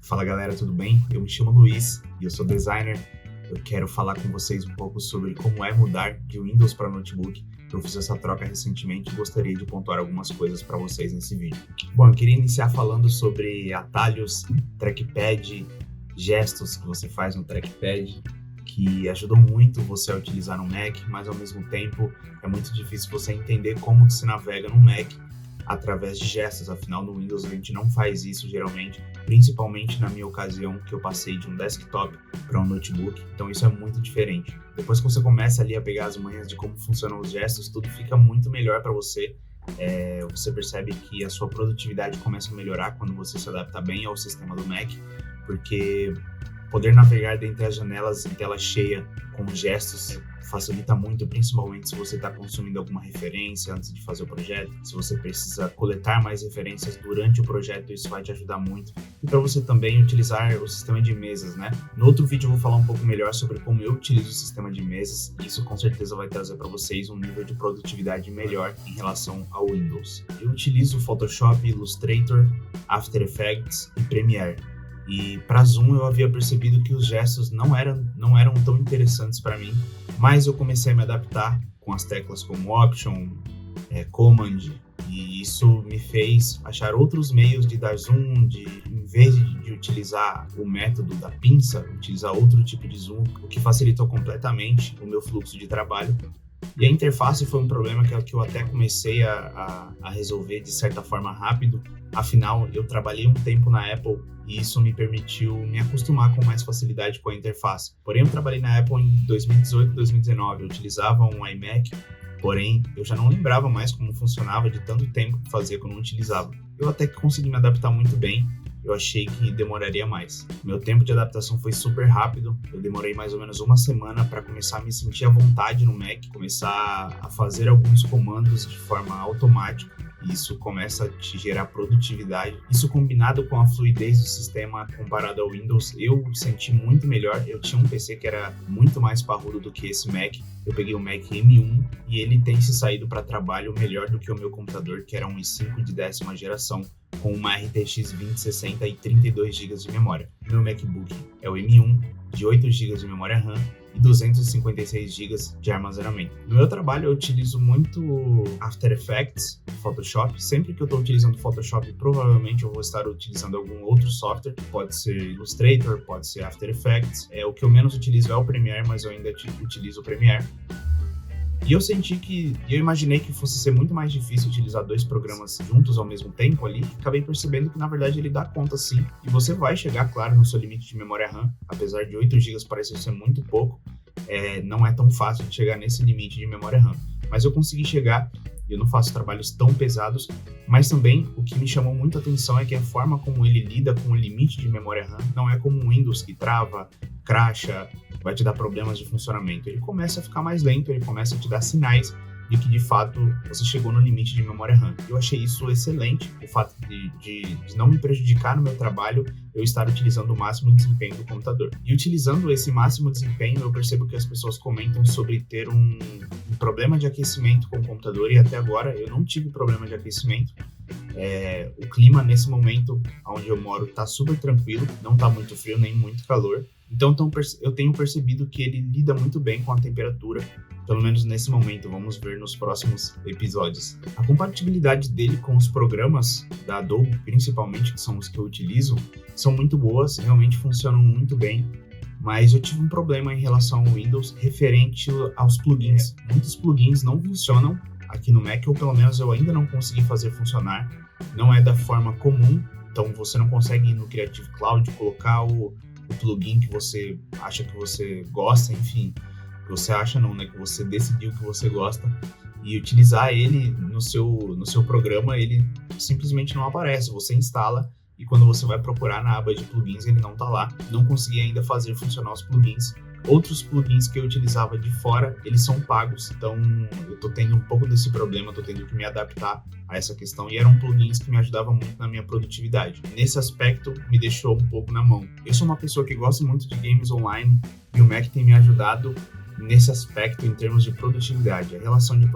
Fala galera, tudo bem? Eu me chamo Luiz e eu sou designer. Eu quero falar com vocês um pouco sobre como é mudar de Windows para notebook. Eu fiz essa troca recentemente e gostaria de pontuar algumas coisas para vocês nesse vídeo. Bom, eu queria iniciar falando sobre atalhos, trackpad, gestos que você faz no trackpad, que ajudam muito você a utilizar no Mac, mas ao mesmo tempo é muito difícil você entender como se navega no Mac através de gestos. Afinal, no Windows a gente não faz isso geralmente, principalmente na minha ocasião que eu passei de um desktop para um notebook, então isso é muito diferente. Depois que você começa ali a pegar as manhas de como funcionam os gestos, tudo fica muito melhor para você. Você percebe que a sua produtividade começa a melhorar quando você se adapta bem ao sistema do Mac, porque poder navegar dentre as janelas em tela cheia com gestos facilita muito, principalmente se você está consumindo alguma referência antes de fazer o projeto. Se você precisa coletar mais referências durante o projeto, isso vai te ajudar muito. E para você também utilizar o sistema de mesas, né? No outro vídeo eu vou falar um pouco melhor sobre como eu utilizo o sistema de mesas, e isso com certeza vai trazer para vocês um nível de produtividade melhor em relação ao Windows. Eu utilizo Photoshop, Illustrator, After Effects e Premiere. E para Zoom eu havia percebido que os gestos não eram tão interessantes para mim, mas eu comecei a me adaptar com as teclas como Option, Command, e isso me fez achar outros meios de dar zoom, em vez de utilizar o método da pinça, utilizar outro tipo de zoom, o que facilitou completamente o meu fluxo de trabalho. E a interface foi um problema que eu até comecei a resolver de certa forma rápido. Afinal, eu trabalhei um tempo na Apple e isso me permitiu me acostumar com mais facilidade com a interface. Porém, eu trabalhei na Apple em 2018 e 2019, eu utilizava um iMac, porém, eu já não lembrava mais como funcionava de tanto tempo que fazia que eu não utilizava. Eu até que consegui me adaptar muito bem. Eu achei que demoraria mais. Meu tempo de adaptação foi super rápido. Eu demorei mais ou menos uma semana para começar a me sentir à vontade no Mac, começar a fazer alguns comandos de forma automática. E isso começa a te gerar produtividade. Isso combinado com a fluidez do sistema comparado ao Windows, eu senti muito melhor. Eu tinha um PC que era muito mais parrudo do que esse Mac. Eu peguei o Mac M1 e ele tem se saído para trabalho melhor do que o meu computador, que era um i5 de 10ª geração, com uma RTX 2060 e 32 GB de memória. Meu MacBook é o M1 de 8 GB de memória RAM e 256 GB de armazenamento. No meu trabalho eu utilizo muito After Effects, Photoshop. Sempre que eu estou utilizando Photoshop, provavelmente eu vou estar utilizando algum outro software. Pode ser Illustrator, pode ser After Effects. O que eu menos utilizo é o Premiere, mas eu ainda utilizo o Premiere. E eu imaginei que fosse ser muito mais difícil utilizar dois programas juntos ao mesmo tempo ali, e acabei percebendo que na verdade ele dá conta sim, e você vai chegar, claro, no seu limite de memória RAM, apesar de 8 GB parecer ser muito pouco, não é tão fácil de chegar nesse limite de memória RAM, mas eu consegui chegar. Eu não faço trabalhos tão pesados, mas também o que me chamou muita atenção é que a forma como ele lida com o limite de memória RAM não é como o Windows, que trava, crasha, vai te dar problemas de funcionamento. Ele começa a ficar mais lento, ele começa a te dar sinais de que de fato você chegou no limite de memória RAM. Eu achei isso excelente, o fato de não me prejudicar no meu trabalho, eu estar utilizando o máximo desempenho do computador. E utilizando esse máximo desempenho, eu percebo que as pessoas comentam sobre ter um problema de aquecimento com o computador, e até agora eu não tive problema de aquecimento. O clima nesse momento onde eu moro está super tranquilo, não está muito frio nem muito calor. Então eu tenho percebido que ele lida muito bem com a temperatura, pelo menos nesse momento. Vamos ver nos próximos episódios. A compatibilidade dele com os programas da Adobe, principalmente, que são os que eu utilizo, são muito boas, realmente funcionam muito bem. Mas eu tive um problema em relação ao Windows referente aos plugins. Muitos plugins não funcionam aqui no Mac, ou pelo menos eu ainda não consegui fazer funcionar. Não é da forma comum, então você não consegue ir no Creative Cloud colocar o plugin que você acha que você gosta, enfim, que você acha não, né, que você decidiu que você gosta, e utilizar ele no seu programa, ele simplesmente não aparece. Você instala e quando você vai procurar na aba de plugins, ele não está lá. Não consegui ainda fazer funcionar os plugins. Outros plugins que eu utilizava de fora, eles são pagos, então eu tô tendo um pouco desse problema, tô tendo que me adaptar a essa questão, e eram plugins que me ajudavam muito na minha produtividade. Nesse aspecto, me deixou um pouco na mão. Eu sou uma pessoa que gosta muito de games online, e o Mac tem me ajudado nesse aspecto em termos de produtividade, a relação de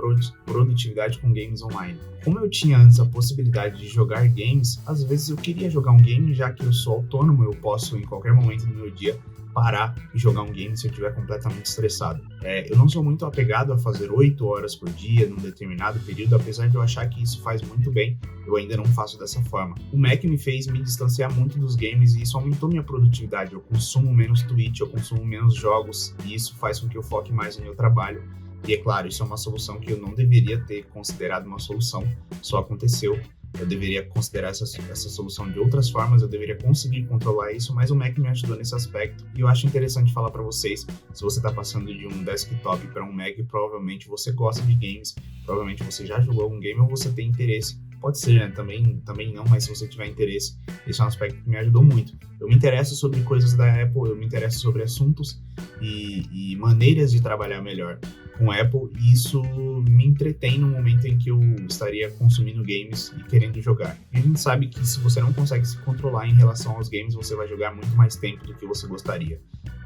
produtividade com games online. como eu tinha antes a possibilidade de jogar games, às vezes eu queria jogar um game, já que eu sou autônomo, eu posso em qualquer momento do meu dia parar e jogar um game se eu estiver completamente estressado. Eu não sou muito apegado a fazer 8 horas por dia num determinado período, apesar de eu achar que isso faz muito bem, eu ainda não faço dessa forma. O Mac me fez me distanciar muito dos games e isso aumentou minha produtividade. Eu consumo menos Twitch, eu consumo menos jogos e isso faz com que eu foque mais no meu trabalho. E é claro, isso é uma solução que eu não deveria ter considerado uma solução, só aconteceu. Eu deveria considerar essa solução de outras formas, eu deveria conseguir controlar isso, mas o Mac me ajudou nesse aspecto. E eu acho interessante falar para vocês, se você está passando de um desktop para um Mac, provavelmente você gosta de games, provavelmente você já jogou algum game ou você tem interesse. Pode ser, né? Também não, mas se você tiver interesse, esse é um aspecto que me ajudou muito. Eu me interesso sobre coisas da Apple, eu me interesso sobre assuntos e maneiras de trabalhar melhor com Apple, e isso me entretém no momento em que eu estaria consumindo games e querendo jogar. E a gente sabe que se você não consegue se controlar em relação aos games, você vai jogar muito mais tempo do que você gostaria.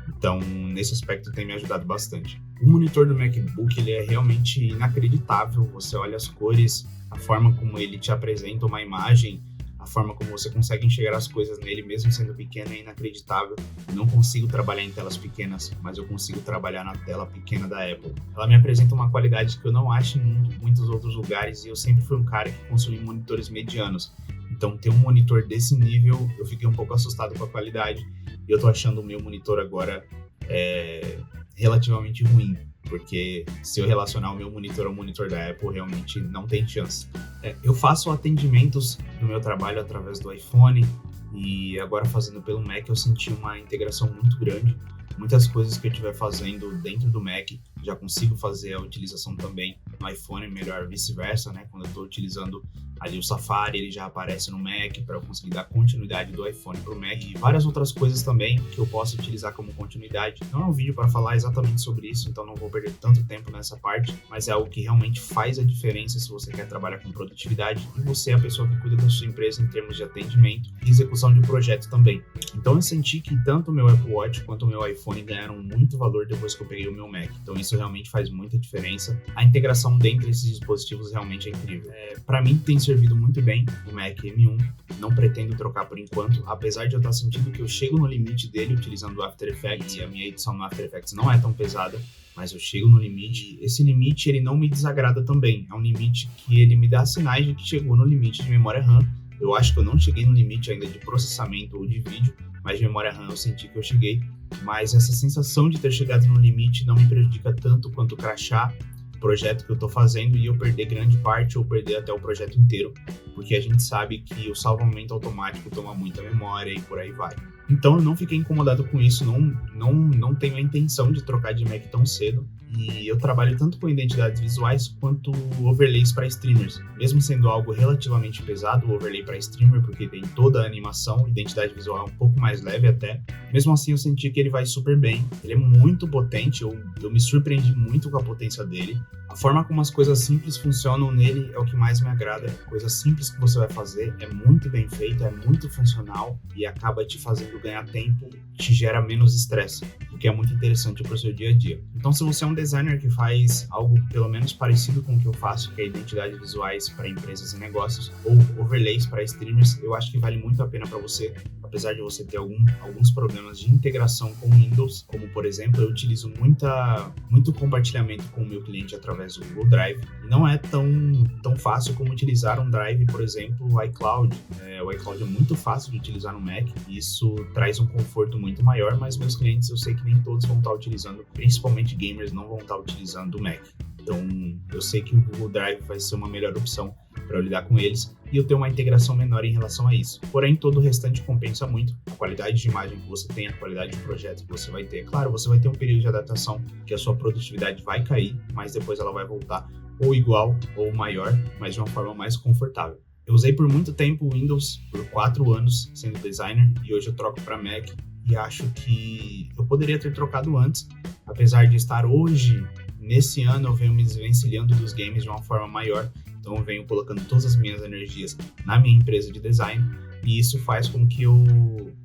Então, nesse aspecto tem me ajudado bastante. O monitor do MacBook, ele é realmente inacreditável. Você olha as cores, a forma como ele te apresenta uma imagem, a forma como você consegue enxergar as coisas nele, mesmo sendo pequeno, é inacreditável. Eu não consigo trabalhar em telas pequenas, mas eu consigo trabalhar na tela pequena da Apple. Ela me apresenta uma qualidade que eu não acho em muitos outros lugares, e eu sempre fui um cara que consumi monitores medianos. Então, ter um monitor desse nível, eu fiquei um pouco assustado com a qualidade, e eu tô achando o meu monitor agora relativamente ruim, porque se eu relacionar o meu monitor ao monitor da Apple, realmente não tem chance. Eu faço atendimentos do meu trabalho através do iPhone, e agora fazendo pelo Mac eu senti uma integração muito grande. Muitas coisas que eu estiver fazendo dentro do Mac, já consigo fazer a utilização também no iPhone, melhor vice-versa, né? Quando eu estou utilizando ali o Safari, ele já aparece no Mac para eu conseguir dar continuidade do iPhone para o Mac, e várias outras coisas também que eu posso utilizar como continuidade. Não é um vídeo para falar exatamente sobre isso, então não vou perder tanto tempo nessa parte, mas é algo que realmente faz a diferença se você quer trabalhar com produtividade e você é a pessoa que cuida da sua empresa em termos de atendimento e execução de projeto também. Então eu senti que tanto o meu Apple Watch quanto o meu iPhone ganharam muito valor depois que eu peguei o meu Mac. Então isso realmente faz muita diferença. A integração dentre esses dispositivos realmente é incrível. Para mim tem servido muito bem o Mac M1, não pretendo trocar por enquanto, apesar de eu estar sentindo que eu chego no limite dele utilizando o After Effects, e a minha edição no After Effects não é tão pesada, mas eu chego no limite. Esse limite ele não me desagrada também, é um limite que ele me dá sinais de que chegou no limite de memória RAM. Eu acho que eu não cheguei no limite ainda de processamento ou de vídeo, mas de memória RAM eu senti que eu cheguei. Mas essa sensação de ter chegado no limite não me prejudica tanto quanto crashar o projeto que eu estou fazendo e eu perder grande parte ou perder até o projeto inteiro, porque a gente sabe que o salvamento automático toma muita memória e por aí vai. Então eu não fiquei incomodado com isso, não tenho a intenção de trocar de Mac tão cedo, e eu trabalho tanto com identidades visuais quanto overlays para streamers. Mesmo sendo algo relativamente pesado, o overlay para streamer, porque tem toda a animação, identidade visual é um pouco mais leve até. Mesmo assim eu senti que ele vai super bem, ele é muito potente, eu me surpreendi muito com a potência dele. A forma como as coisas simples funcionam nele é o que mais me agrada. Coisas simples que você vai fazer, é muito bem feito, é muito funcional e acaba te fazendo ganhar tempo, te gera menos estresse, o que é muito interessante para o seu dia a dia. Então, se você é um designer que faz algo pelo menos parecido com o que eu faço, que é identidades visuais para empresas e negócios, ou overlays para streamers, eu acho que vale muito a pena para você, apesar de você ter alguns problemas de integração com Windows, como por exemplo, eu utilizo muito compartilhamento com o meu cliente através do Google Drive, e não é tão fácil como utilizar um Drive, por exemplo, o iCloud. O iCloud é muito fácil de utilizar no Mac, e isso traz um conforto muito maior, mas meus clientes eu sei que nem todos vão estar utilizando, principalmente gamers não vão estar utilizando o Mac. Então eu sei que o Google Drive vai ser uma melhor opção para eu lidar com eles e eu tenho uma integração menor em relação a isso. Porém, todo o restante compensa muito. A qualidade de imagem que você tem, a qualidade de projeto que você vai ter. Claro, você vai ter um período de adaptação que a sua produtividade vai cair, mas depois ela vai voltar ou igual ou maior, mas de uma forma mais confortável. Eu usei por muito tempo o Windows, por 4 anos sendo designer, e hoje eu troco para Mac e acho que eu poderia ter trocado antes, apesar de estar hoje, nesse ano, eu venho me desvencilhando dos games de uma forma maior, então eu venho colocando todas as minhas energias na minha empresa de design, e isso faz com que eu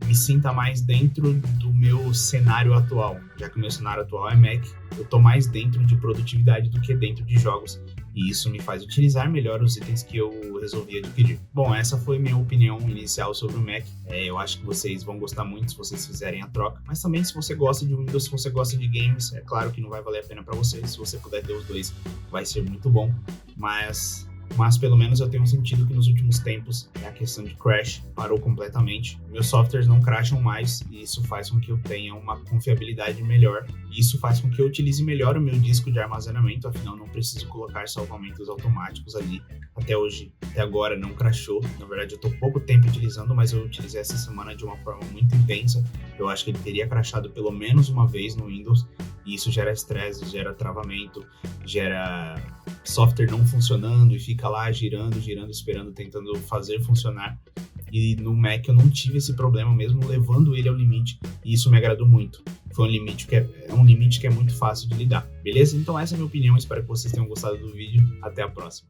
me sinta mais dentro do meu cenário atual. Já que o meu cenário atual é Mac, eu tô mais dentro de produtividade do que dentro de jogos, e isso me faz utilizar melhor os itens que eu resolvi adquirir. Bom, essa foi minha opinião inicial sobre o Mac. Eu acho que vocês vão gostar muito se vocês fizerem a troca, mas também se você gosta de Windows, se você gosta de games, é claro que não vai valer a pena para você. Se você puder ter os dois, vai ser muito bom, mas pelo menos eu tenho sentido que nos últimos tempos a questão de crash parou completamente. Meus softwares não crasham mais e isso faz com que eu tenha uma confiabilidade melhor. E isso faz com que eu utilize melhor o meu disco de armazenamento, afinal não preciso colocar salvamentos automáticos ali. Até agora não crashou. Na verdade eu estou pouco tempo utilizando, mas eu utilizei essa semana de uma forma muito intensa. Eu acho que ele teria crashado pelo menos uma vez no Windows. E isso gera estresse, gera travamento, gera software não funcionando e fica lá girando, esperando, tentando fazer funcionar. E no Mac eu não tive esse problema, mesmo levando ele ao limite, e isso me agradou muito. Foi um limite que é muito fácil de lidar, beleza? Então essa é a minha opinião, espero que vocês tenham gostado do vídeo, até a próxima.